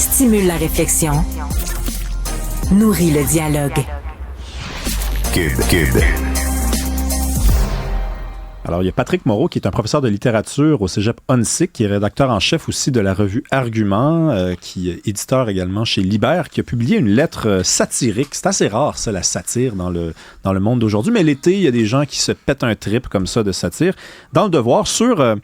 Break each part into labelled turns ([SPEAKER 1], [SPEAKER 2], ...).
[SPEAKER 1] Stimule la réflexion. Nourrit le dialogue.
[SPEAKER 2] Cube. Alors, il y a Patrick Moreau, qui est un professeur de littérature au Cégep Huntsic, qui est rédacteur en chef aussi de la revue Argument, qui est éditeur également chez Libère, qui a publié une lettre satirique. C'est assez rare, ça, la satire dans le monde d'aujourd'hui. Mais l'été, il y a des gens qui se pètent un trip comme ça de satire. Dans Le Devoir, sur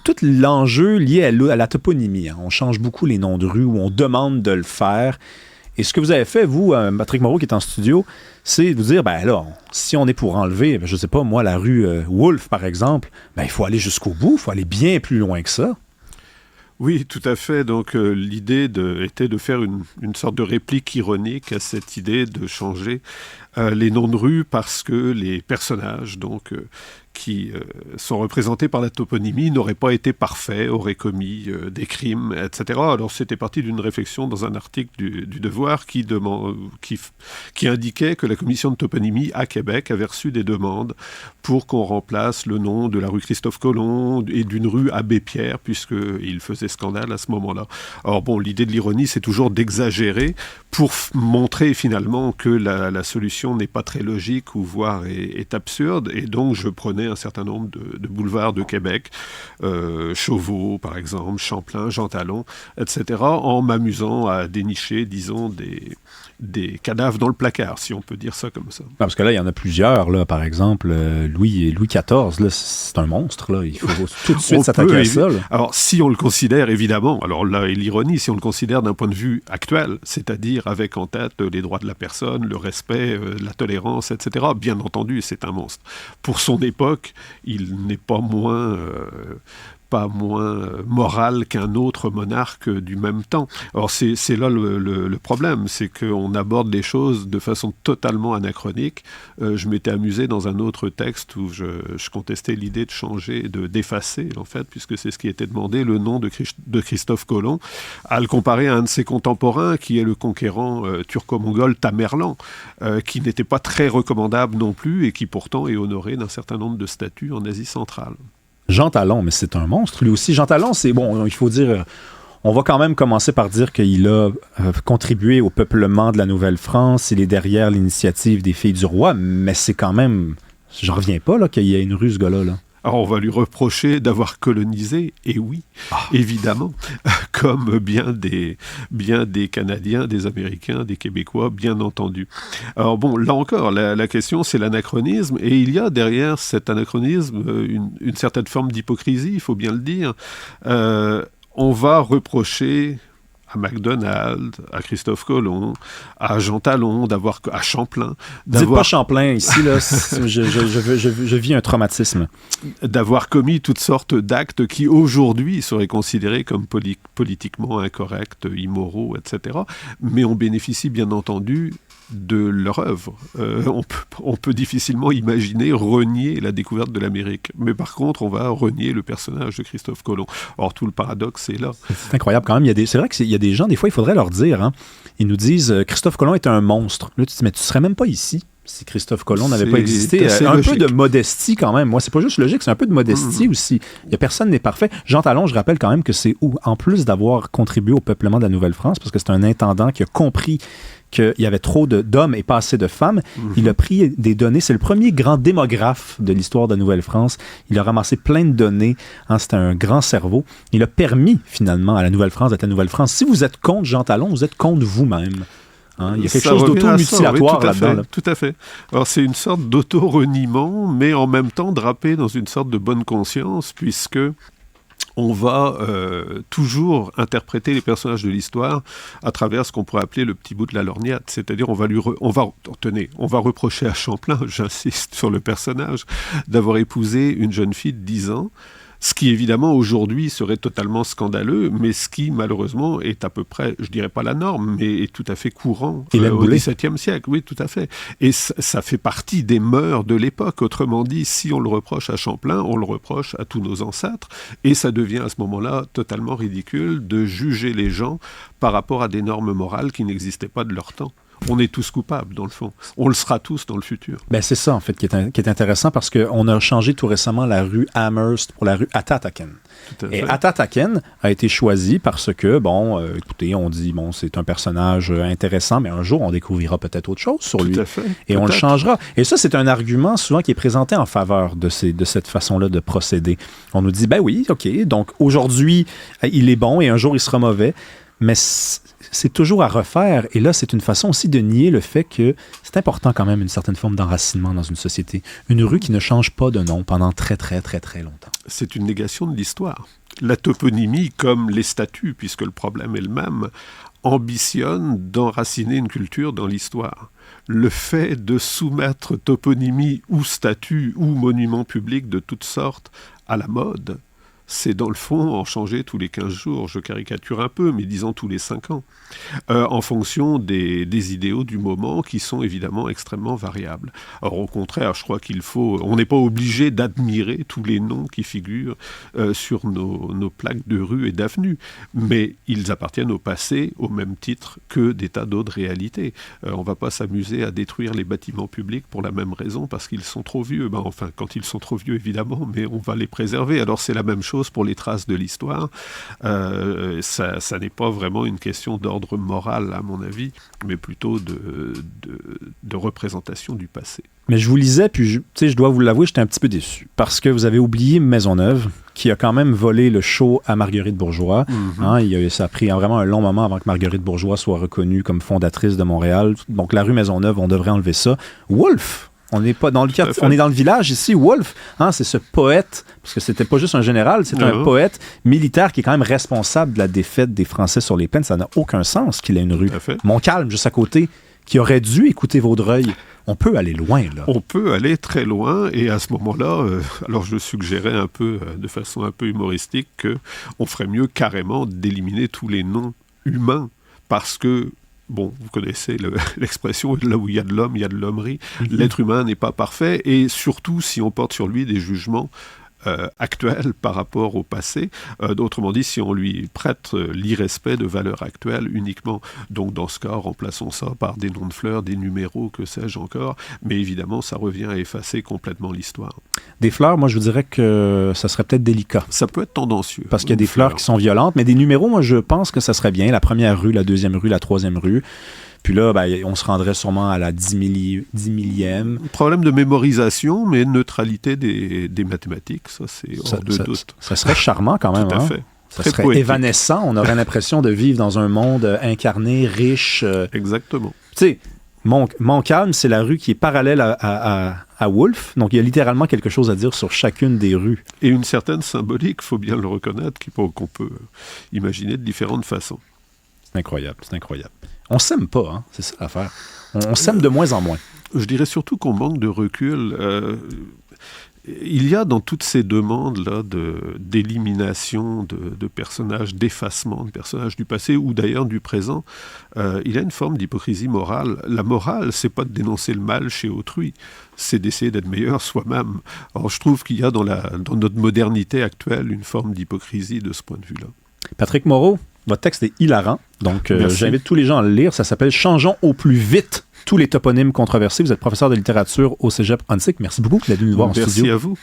[SPEAKER 2] tout l'enjeu lié à la toponymie. Hein. On change beaucoup les noms de rues, ou on demande de le faire. Et ce que vous avez fait, vous, Patrick Moreau, qui est en studio, c'est de vous dire, si on est pour enlever, je sais pas, moi, la rue Wolfe, par exemple, il faut aller jusqu'au bout, il faut aller bien plus loin que ça.
[SPEAKER 3] Oui, tout à fait. Donc, l'idée était de faire une sorte de réplique ironique à cette idée de changer les noms de rues parce que les personnages, qui sont représentés par la toponymie n'auraient pas été parfaits, auraient commis des crimes, etc. Alors c'était parti d'une réflexion dans un article du Devoir qui indiquait que la commission de toponymie à Québec avait reçu des demandes pour qu'on remplace le nom de la rue Christophe Colomb et d'une rue Abbé Pierre, puisqu'il faisait scandale à ce moment-là. Alors l'idée de l'ironie, c'est toujours d'exagérer pour montrer finalement que la solution n'est pas très logique ou voire est absurde, et donc je prenais un certain nombre de boulevards de Québec, Chauveau par exemple, Champlain, Jean Talon, etc., en m'amusant à dénicher, disons, des cadavres dans le placard, si on peut dire ça comme ça.
[SPEAKER 2] Parce que là, il y en a plusieurs, là, par exemple, Louis XIV, là, c'est un monstre, là. Il faut tout de suite s'attaquer à ça. Là.
[SPEAKER 3] Alors, si on le considère, évidemment, alors là est l'ironie, si on le considère d'un point de vue actuel, c'est-à-dire avec en tête les droits de la personne, le respect, la tolérance, etc., bien entendu, c'est un monstre. Pour son époque, il n'est pas moins moral qu'un autre monarque du même temps. Alors c'est là le problème, c'est qu'on aborde les choses de façon totalement anachronique. Je m'étais amusé dans un autre texte où je contestais l'idée de changer, d'effacer, en fait, puisque c'est ce qui était demandé, le nom de Christophe Colomb, à le comparer à un de ses contemporains, qui est le conquérant turco-mongol Tamerlan, qui n'était pas très recommandable non plus, et qui pourtant est honoré d'un certain nombre de statues en Asie centrale.
[SPEAKER 2] Jean Talon, mais c'est un monstre, lui aussi. Jean Talon, c'est bon, il faut dire... On va quand même commencer par dire qu'il a contribué au peuplement de la Nouvelle-France. Il est derrière l'initiative des Filles du Roi, mais c'est quand même... J'en reviens pas là, qu'il y ait une rue, ce gars-là. Là.
[SPEAKER 3] Alors, on va lui reprocher d'avoir colonisé, et oui, évidemment, comme bien des Canadiens, des Américains, des Québécois, bien entendu. Alors là encore, la question, c'est l'anachronisme, et il y a derrière cet anachronisme une certaine forme d'hypocrisie, il faut bien le dire. On va reprocher à MacDonald, à Christophe Colomb, à Jean Talon, à Champlain.
[SPEAKER 2] Dites pas Champlain ici, là, je vis un traumatisme.
[SPEAKER 3] D'avoir commis toutes sortes d'actes qui aujourd'hui seraient considérés comme politiquement incorrects, immoraux, etc. Mais on bénéficie bien entendu de leur œuvre. On peut difficilement imaginer renier la découverte de l'Amérique. Mais par contre, on va renier le personnage de Christophe Colomb. Or, tout le paradoxe est là.
[SPEAKER 2] C'est incroyable quand même. C'est vrai qu'il y a des gens, des fois, il faudrait leur dire, hein, ils nous disent Christophe Colomb est un monstre. Là, tu te dis, mais tu serais même pas ici si Christophe Colomb n'avait pas existé. Un logique. Peu de modestie quand même. Moi, c'est pas juste logique, c'est un peu de modestie aussi. Il y a personne n'est parfait. Jean Talon, je rappelle quand même que c'est en plus d'avoir contribué au peuplement de la Nouvelle-France, parce que c'est un intendant qui a compris qu'il y avait trop d'hommes et pas assez de femmes. Il a pris des données. C'est le premier grand démographe de l'histoire de la Nouvelle-France. Il a ramassé plein de données. Hein, c'était un grand cerveau. Il a permis, finalement, à la Nouvelle-France d'être la Nouvelle-France. Si vous êtes contre Jean Talon, vous êtes contre vous-même. Hein, il y a quelque chose d'auto-mutilatoire là-dedans. Là.
[SPEAKER 3] Tout à fait. Alors, c'est une sorte d'auto-reniement, mais en même temps drapé dans une sorte de bonne conscience, puisque on va toujours interpréter les personnages de l'histoire à travers ce qu'on pourrait appeler le petit bout de la lorgnette. C'est-à-dire, on va reprocher à Champlain, j'insiste sur le personnage, d'avoir épousé une jeune fille de 10 ans, ce qui évidemment aujourd'hui serait totalement scandaleux, mais ce qui malheureusement est à peu près, je dirais pas la norme, mais est tout à fait courant au XVIIe siècle. Oui, tout à fait. Et ça fait partie des mœurs de l'époque. Autrement dit, si on le reproche à Champlain, on le reproche à tous nos ancêtres, et ça devient à ce moment-là totalement ridicule de juger les gens par rapport à des normes morales qui n'existaient pas de leur temps. On est tous coupables, dans le fond. On le sera tous dans le futur.
[SPEAKER 2] Ben, c'est ça, en fait, qui est intéressant parce qu'on a changé tout récemment la rue Amherst pour la rue Atataken. Et Atataken a été choisi parce que, écoutez, on dit, c'est un personnage intéressant, mais un jour, on découvrira peut-être autre chose sur lui.
[SPEAKER 3] Tout à fait.
[SPEAKER 2] Et on le changera. Et ça, c'est un argument souvent qui est présenté en faveur de cette façon-là de procéder. On nous dit, ben oui, OK, donc aujourd'hui, il est bon et un jour, il sera mauvais. Mais c'est toujours à refaire. Et là, c'est une façon aussi de nier le fait que c'est important quand même une certaine forme d'enracinement dans une société. Une rue qui ne change pas de nom pendant très, très, très, très longtemps.
[SPEAKER 3] C'est une négation de l'histoire. La toponymie, comme les statuts, puisque le problème est le même, ambitionne d'enraciner une culture dans l'histoire. Le fait de soumettre toponymie ou statut ou monument public de toutes sortes à la mode, c'est dans le fond en changer tous les 15 jours, je caricature un peu, mais disons tous les 5 ans, en fonction des idéaux du moment qui sont évidemment extrêmement variables. Alors au contraire, je crois on n'est pas obligé d'admirer tous les noms qui figurent sur nos plaques de rues et d'avenues, mais ils appartiennent au passé au même titre que des tas d'autres réalités. On ne va pas s'amuser à détruire les bâtiments publics pour la même raison, parce qu'ils sont trop vieux. Quand ils sont trop vieux, évidemment, mais on va les préserver. Alors c'est la même chose pour les traces de l'histoire. Ça n'est pas vraiment une question d'ordre moral, à mon avis, mais plutôt de représentation du passé.
[SPEAKER 2] Mais je vous lisais, puis je dois vous l'avouer, j'étais un petit peu déçu. Parce que vous avez oublié Maisonneuve, qui a quand même volé le show à Marguerite Bourgeois. Ça a pris vraiment un long moment avant que Marguerite Bourgeois soit reconnue comme fondatrice de Montréal. Donc la rue Maisonneuve, on devrait enlever ça. Wolfe! On n'est pas dans le quartier, on est dans le village ici. Wolfe, c'est ce poète, parce que c'était pas juste un général, c'est un poète militaire qui est quand même responsable de la défaite des Français sur les plaines. Ça n'a aucun sens qu'il ait une rue. Montcalm, juste à côté, qui aurait dû écouter Vaudreuil. On peut aller loin, là.
[SPEAKER 3] On peut aller très loin, et à ce moment-là, alors je suggérais un peu, de façon un peu humoristique, qu'on ferait mieux carrément d'éliminer tous les noms humains, parce que vous connaissez l'expression, là où il y a de l'homme, il y a de l'hommerie. L'être humain n'est pas parfait, et surtout si on porte sur lui des jugements actuels par rapport au passé. Autrement dit, si on lui prête l'irrespect de valeurs actuelles uniquement. Donc dans ce cas, remplaçons ça par des noms de fleurs, des numéros, que sais-je encore. Mais évidemment, ça revient à effacer complètement l'histoire.
[SPEAKER 2] Des fleurs, moi je vous dirais que ça serait peut-être délicat.
[SPEAKER 3] Ça peut être tendancieux.
[SPEAKER 2] Parce qu'il y a des fleurs qui sont violentes, mais des numéros, moi je pense que ça serait bien. La première rue, la deuxième rue, la troisième rue. Puis là, on se rendrait sûrement à la 10 millième.
[SPEAKER 3] Problème de mémorisation, mais neutralité des mathématiques, ça c'est hors de doute.
[SPEAKER 2] Ça serait charmant quand même.
[SPEAKER 3] Tout à fait.
[SPEAKER 2] Ça serait poétique. Évanescent. On aurait l'impression de vivre dans un monde incarné, riche.
[SPEAKER 3] Exactement.
[SPEAKER 2] Tu sais, Montcalm, c'est la rue qui est parallèle à Wolfe. Donc, il y a littéralement quelque chose à dire sur chacune des rues.
[SPEAKER 3] Et une certaine symbolique, il faut bien le reconnaître, qu'on peut imaginer de différentes façons.
[SPEAKER 2] C'est incroyable. On s'aime pas, c'est ça l'affaire. On s'aime de moins en moins.
[SPEAKER 3] Je dirais surtout qu'on manque de recul. Il y a dans toutes ces demandes-là d'élimination de personnages, d'effacement de personnages du passé ou d'ailleurs du présent, il y a une forme d'hypocrisie morale. La morale, c'est pas de dénoncer le mal chez autrui, c'est d'essayer d'être meilleur soi-même. Alors je trouve qu'il y a dans notre modernité actuelle une forme d'hypocrisie de ce point de vue-là.
[SPEAKER 2] Patrick Moreau, votre texte est hilarant, donc j'invite tous les gens à le lire. Ça s'appelle « Changeons au plus vite tous les toponymes controversés ». Vous êtes professeur de littérature au Cégep Huntsic. Merci beaucoup d'être venu nous voir en studio.
[SPEAKER 3] Merci à vous.